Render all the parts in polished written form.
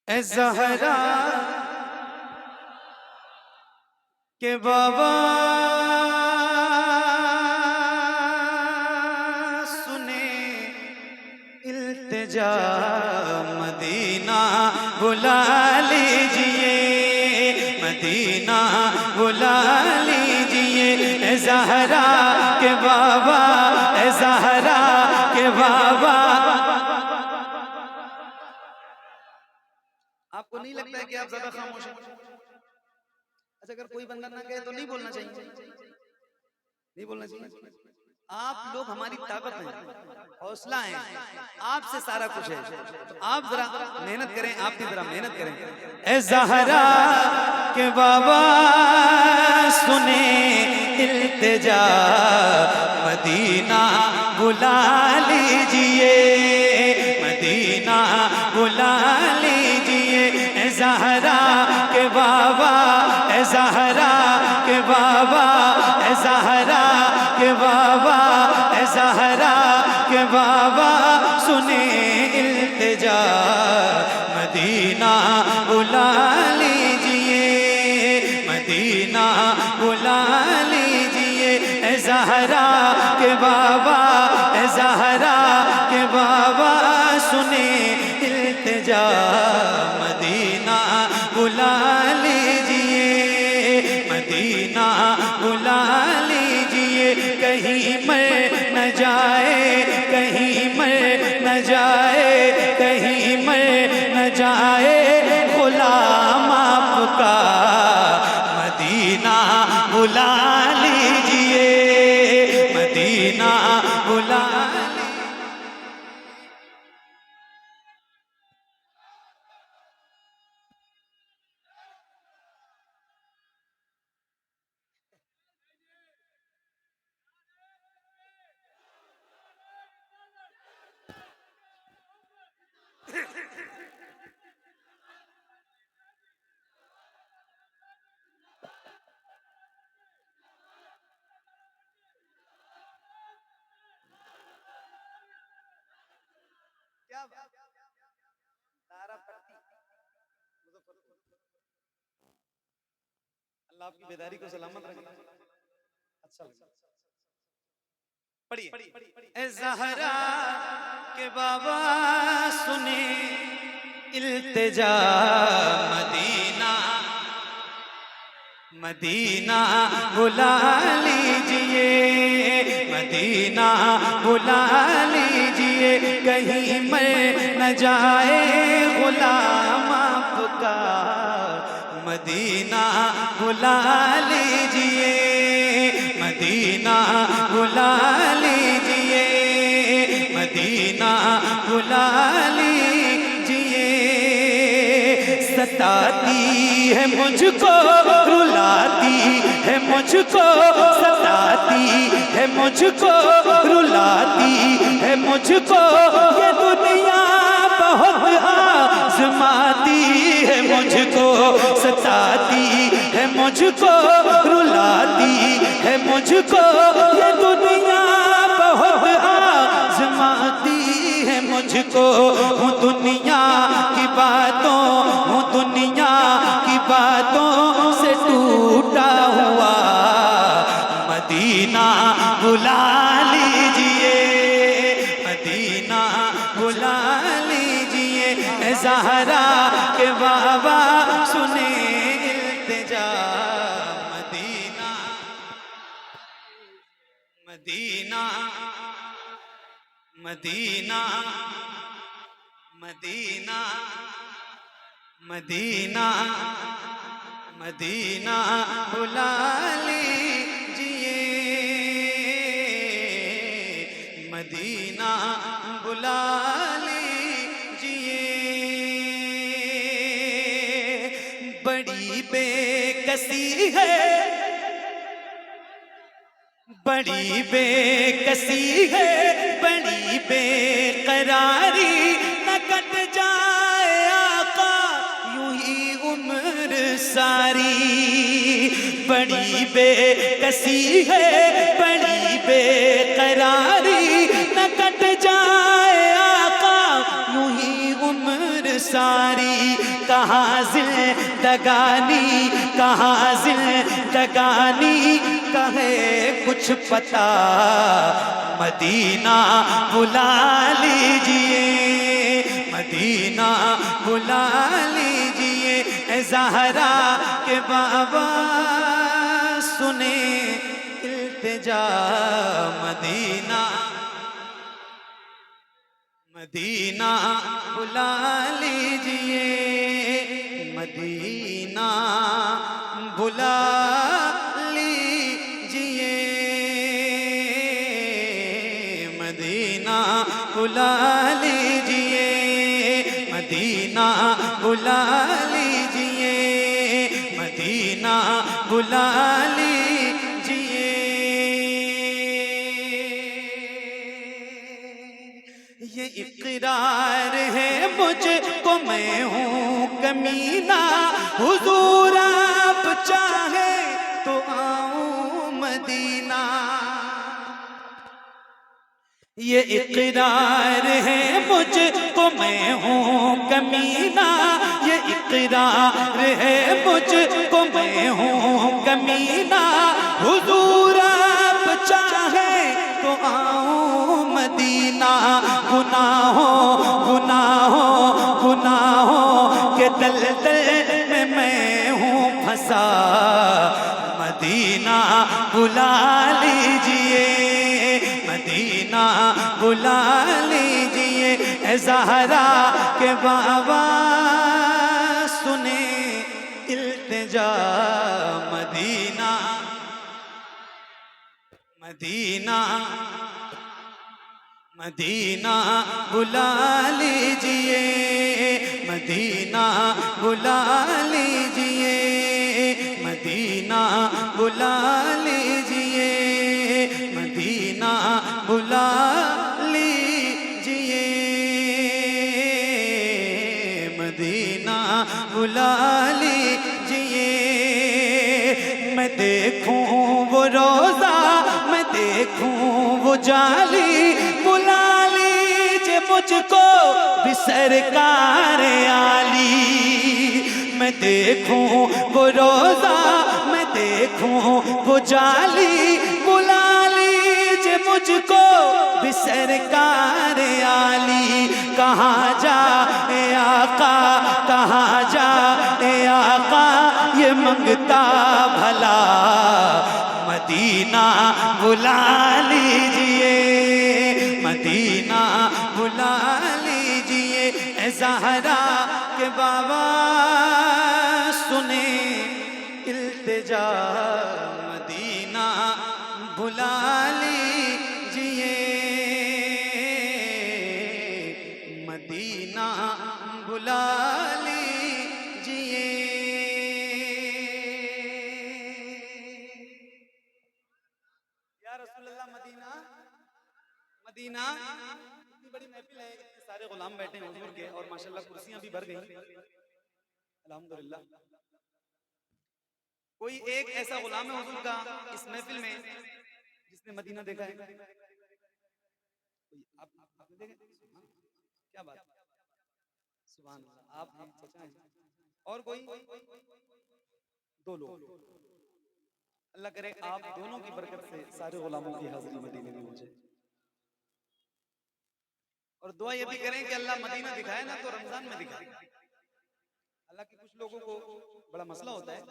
اے زہرا کہ بابا سنے التجا، مدینہ بلا لیجئے، مدینہ بلا لیجئے، اے زہرا کہ بابا، اے زہرا کہ بابا۔ آپ کو نہیں لگتا ہے کہ آپ زیادہ خاموش ہیں؟ اچھا اگر کوئی بندہ نہ کہے تو نہیں بولنا چاہیے، نہیں بولنا چاہیے۔ آپ لوگ ہماری طاقت ہیں، حوصلہ ہیں، آپ سے سارا کچھ ہے، تو آپ ذرا محنت کریں، آپ بھی ذرا محنت کریں۔ اے زہرا کہ بابا سنیں التجا، مدینہ بلا لیجئے، مدینہ بلا لیجئے، اے زہرا کہ بابا، اے زہرا کہ بابا، اے زہرا کہ بابا، اے زہرا کہ بابا سنیں التجا، مدینہ بلا لیجئے، مدینہ بلا لیجئے، اے زہرا کہ بابا، اے زہرا کہ بابا سنیں التجا، مدینہ بلا لیجئے، مدینہ بلا لیجئے، کہیں مر نہ جائے، کہیں مر نہ جائے، کہیں مر نہ جائے غلام آپ کا، مدینہ بلا لیجئے، مدینہ بلا لیجئے۔ اللہ آپ کی بیداری کو سلامت رکھے۔ اچھا پڑھیے، اے زہرا کہ بابا سنیں التجا، مدینہ مدینہ بلا لیجئے، مدینہ بلا لیجئے، کہیں مر نہ جائے غلام آپ کا، مدینہ بلا لیجئے، مدینہ بلا لیجئے، مدینہ بلا لیجئے، ستاتی ہے مجھ کو رلاتی ہے مجھ کو، ستاتی ہے مجھ کو رلاتی ہے مجھ کو، یہ دنیا بہت آزماتی ہے مجھ کو، ستاتی ہے مجھ کو رلاتی ہے مجھ کو، یہ دنیا بہت آزماتی ہے مجھ کو، ہوں دنیا کی باتوں، ہوں دنیا کی باتوں سے ٹوٹا ہوا، مدینہ بلا لیجئے، مدینہ بلا لیجئے، اے زہرا کہ بابا سنیں التجا، مدینہ مدینہ مدینہ مدینہ مدینہ مدینہ بلا لیجئے، مدینہ بلا لیجئے، بڑی بے کسی ہے، بڑی بے کسی ہے، بڑی بے قراری، نہ کٹ جائے آقا یوں ہی عمر ساری، بڑی بے کسی ہے، بڑی بے قراری، نہ کٹ جائے آقا یوں ہی عمر ساری، بیماری کہاں زندگانی، کہاں زندگانی کہے کچھ پتا مدینہ بلا لیجئے، مدینہ بلا لیجئے اے زہرا کے بابا سنے التجا، مدینہ مدینہ بلا لیجئے، مدینہ بلا لیجئے، مدینہ بلا لیجئے، مدینہ بلا لیجئے، مدینہ بلا لیجئے۔ یہ اقرار ہے مجھ کو میں ہوں کمینہ، حضور آپ چاہے تو آؤں مدینہ۔ یہ اقرار ہے مجھ کو میں ہوں کمینہ، یہ اقرار ہے مجھ کو میں ہوں کمینہ، حضور آپ چاہے تو آؤں مدینہ۔ گناہوں گناہوں گناہوں کے دلدل میں ہوں پھنسا، مدینہ بلا لیجئے، مدینہ بلا لیجئے اے زہرا کے بابا سنے التجا، مدینہ مدینہ مدینہ بلا لیجئے، مدینہ بلا لیجئے، مدینہ بلا لیجئے، مدینہ بلا لیجئے، مدینہ بلا لیجئے۔ میں دیکھوں وہ روزہ، میں دیکھوں وہ جالی، بلا لیجئے مجھ کو بھی سرکار عالی۔ میں دیکھوں وہ روزہ، میں دیکھوں وہ جالی، بلا لیجئے مجھ کو بھی سرکار عالی۔ کہاں جا اے آقا، کہاں جا اے آقا یہ منگتا بھلا، مدینہ بلا لیجئے، مدینہ بلا لیجئے اے زہرا کے بابا سنے التجا، مدینہ بلا لیجئے، مدینہ بلا لیجئے۔ یا رسول اللہ مدینہ مدینہ، اتنی بڑی محفل ہے، اتنے سارے غلام بیٹھے ہیں حضور کے، اور ماشاءاللہ کرسیاں بھی بھر گئی الحمدللہ۔ کوئی ایک ایسا غلام ہے حضور کا اس محفل میں جس نے مدینہ دیکھا ہے؟ آپ نے دیکھا؟ کیا بات، سبحان اللہ، آپ ہیں، چچا ہیں، اور کوئی؟ دو لوگ۔ اللہ کرے آپ دونوں کی برکت سے سارے غلاموں کی حاضری مدینے میں ہو جائے، اور دعا یہ بھی کریں کہ اللہ مدینہ دکھائے نا تو رمضان میں دکھائے۔ اللہ کی کچھ لوگوں کو بڑا مسئلہ ہوتا ہے،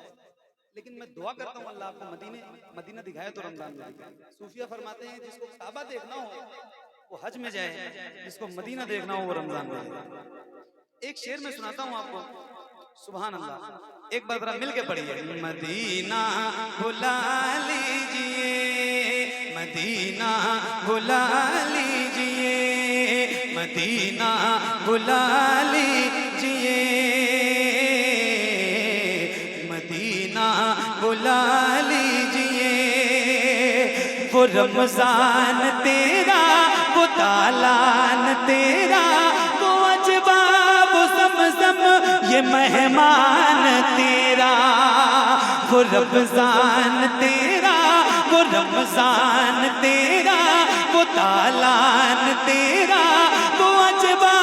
لیکن میں دعا کرتا ہوں اللہ آپ کو مدینہ دکھائے تو رمضان میں دکھائے۔ صوفیہ فرماتے ہیں جس کو کعبہ دیکھنا ہو وہ حج میں جائے، جس کو مدینہ دیکھنا ہو وہ رمضان میں جائے۔ ایک شعر میں سناتا ہوں آپ کو، سبحان اللہ، ایک بار ذرا مل کے پڑھیے۔ مدینہ بلا لیجئے، مدینہ بلا لیجئے، مدینہ بلا لیجئے، مدینہ بلا لیجئے۔ وہ رمضان تیرا، وہ دالان تیرا، وہ عجبہ وہ زمزم یہ مہمان تیرا، وہ رمضان تیرا، وہ رمضان تیرا، وہ دالان تیرا، وہ عجبہ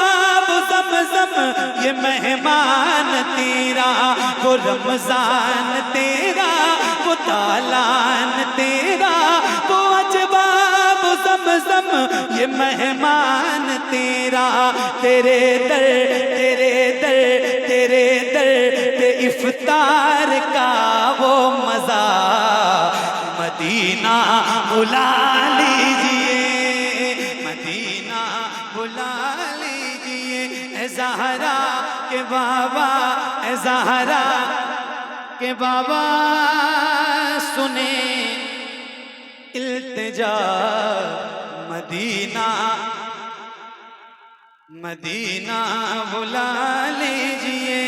وہ زمزم زمزم یہ مہمان تیرا، وہ رمضان تیرا، وہ دالان تیرا، وہ اجباب زمزم یہ مہمان تیرا، تیرے در تیرے در تیرے در پہ افطار کا وہ مزہ، مدینہ بلا لیجئے، مدینہ بلا لیجئے، اے زہرا کے بابا، اے زہرا کے بابا سنیں التجا، مدینہ مدینہ بلا لیجئے،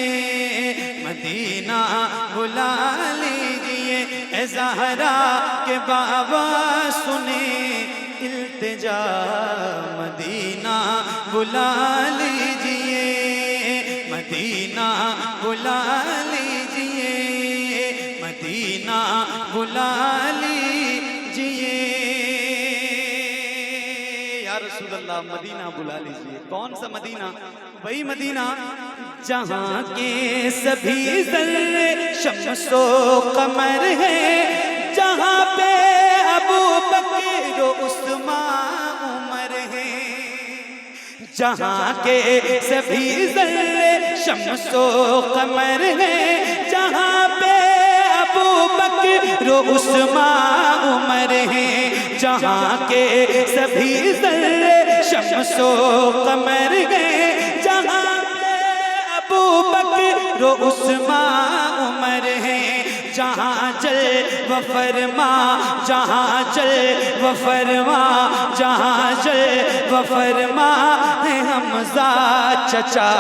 مدینہ بلا لیجئے، اے زہرا کے بابا سنیں التجا، مدینہ بلا لیجئے، مدینہ بلا لیجئے، مدینہ بلا لیجئے، یا رسول اللہ مدینہ بلا لیجئے۔ کون سا مدینہ؟ وہی مدینہ جہاں کے سبھی ذرے شمس و قمر ہے، جہاں پہ ابو بکر و عثمان عمر ہے، جہاں کے سبھی ذرے شمس و قمر ہے، جہاں پہ ابو بکر و عثمان عمر ہے، جہاں کے سبھی ذرے شمس و قمر ہے، جہاں ابو بکر و عثمان عمر ہے، جہاں جل و فرما، جہاں جل و فرما، جہاں جل و فرما ہے حمزہ چچا،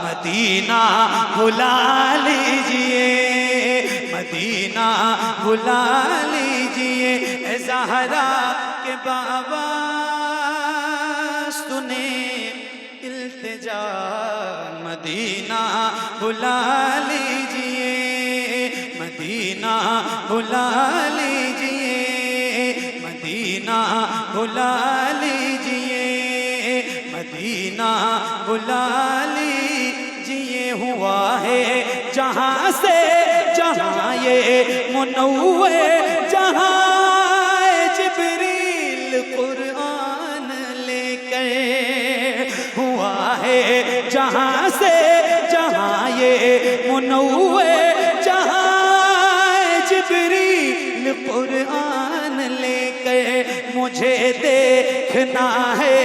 مدینہ بلا لیجئے، مدینہ بلا لیجئے، اے زہرا کے بابا سنیں التجا، مدینہ بلا لیجئے، مدینہ بلا لیجئے، مدینہ بلا لیجئے، مدینہ بلا لیجئے، ہوا ہے جہاں سے جہاں یہ منور، جہاں جبریل قرآن لے کر، ہوا ہے جہاں سے جہاں یہ منور، جہاں جبریل قرآن لے کر، مجھے دیکھنا ہے،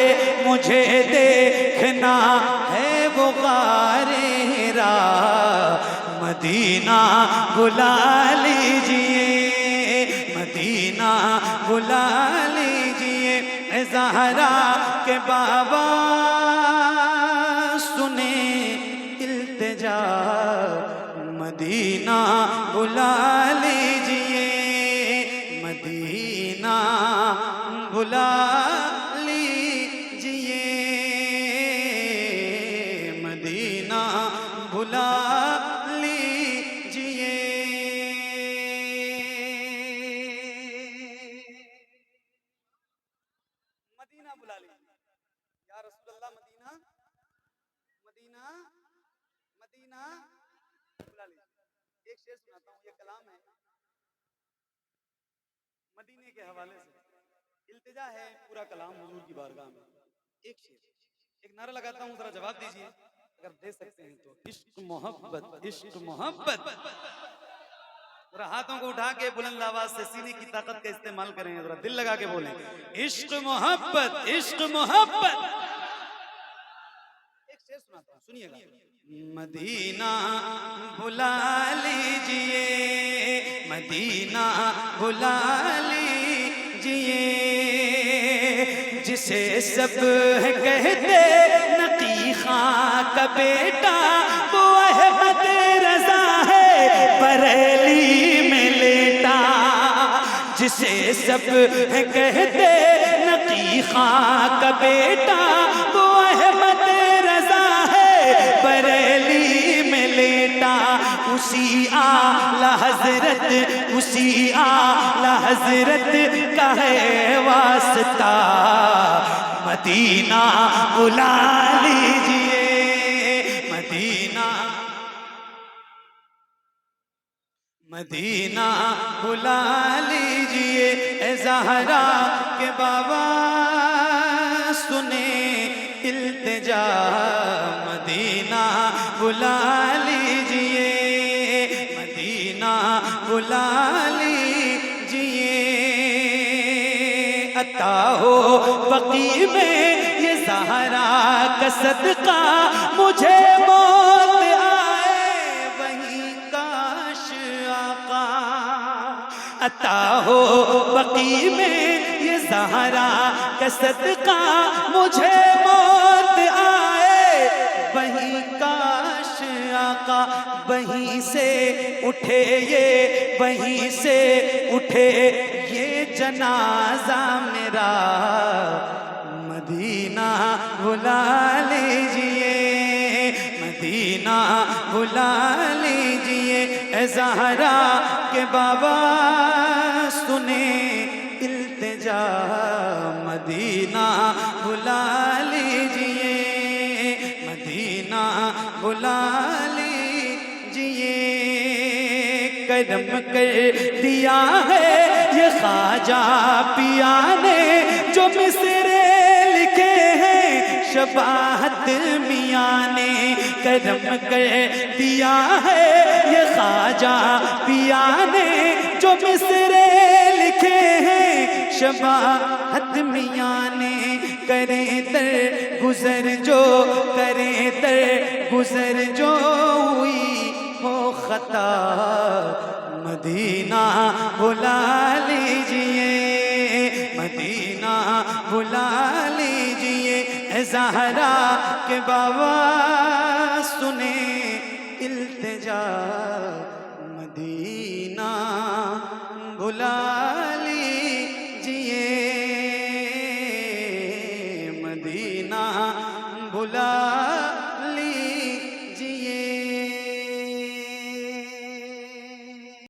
مجھے دیکھنا ہے وہ غار ہرا، مدینہ بلا لیجئے، مدینہ بلا لیجئے، اے زہرا کے بابا سنیں التجا، مدینہ بلا لیجئے، مدینہ بلا لیجئے، مدینہ بلا لیجئے۔ مدینہ بلا لیجئے یا رسول اللہ، مدینہ مدینہ مدینہ بلا لیجئے۔ ایک شعر سناتا ہوں، یہ کلام ہے مدینے کے حوالے سے، التجا ہے پورا کلام حضور کی بارگاہ میں۔ ایک شعر، ایک نعرہ لگاتا ہوں، ذرا جواب دیجئے اگر دے سکتے ہیں تو۔ عشق محبت، عشق محبت، ذرا ہاتھوں کو اٹھا کے بلند آواز سے سینے کی طاقت کا استعمال کریں، ذرا دل لگا کے بولیں، عشق محبت، عشق محبت۔ ایک شعر سناتا ہوں، سنیے گا۔ مدینہ بلا لیجئے، مدینہ بلا لیجئے، جسے سب کہتے نقی خاں کا بیٹا، وہ احمد رضا ہے بریلی میں لیٹا، جسے سب کہتے نقی خاں کا بیٹا، وہ احمد رضا ہے بریلی میں لیٹا، اسی اعلی حضرت، اسی اعلی حضرت کا ہے واسطہ، مدینہ بلا لیجئے، مدینہ بلا لیجئے اے زہرا کے بابا سنے التجا مدینہ بلا لیجئے مدینہ بلا لیجئے عطا ہو بقیع میں یہ زہرا کا صدقہ مجھے موت آئے وہیں کاش آقا عطا ہو بقیع میں یہ زہرا کا صدقہ مجھے موت آئے وہیں کاش آقا وہیں سے اٹھے یہ وہیں سے اٹھے یہ جنازہ میرا مدینہ بلا لیجئے مدینہ بلا لیجئے اے زہرا کے بابا سنے التجا مدینہ بلا لیجئے مدینہ بلا لیجئے کرم کر دیا ہے یہ خواجہ پیا نے جو مصرے لکھے ہیں شباہت میاں نے کرم کر دیا ہے یہ خواجہ پیا نے جو مصرے لکھے ہیں شباہت میاں نے کریں در گزر جو کریں در گزر جو ہوئی ہو خطا مدینہ بلا لیجئے مدینہ بلا لیجئے اے زہرا کے بابا سنے التجا مدینہ بلا لیجئے مدینہ بلا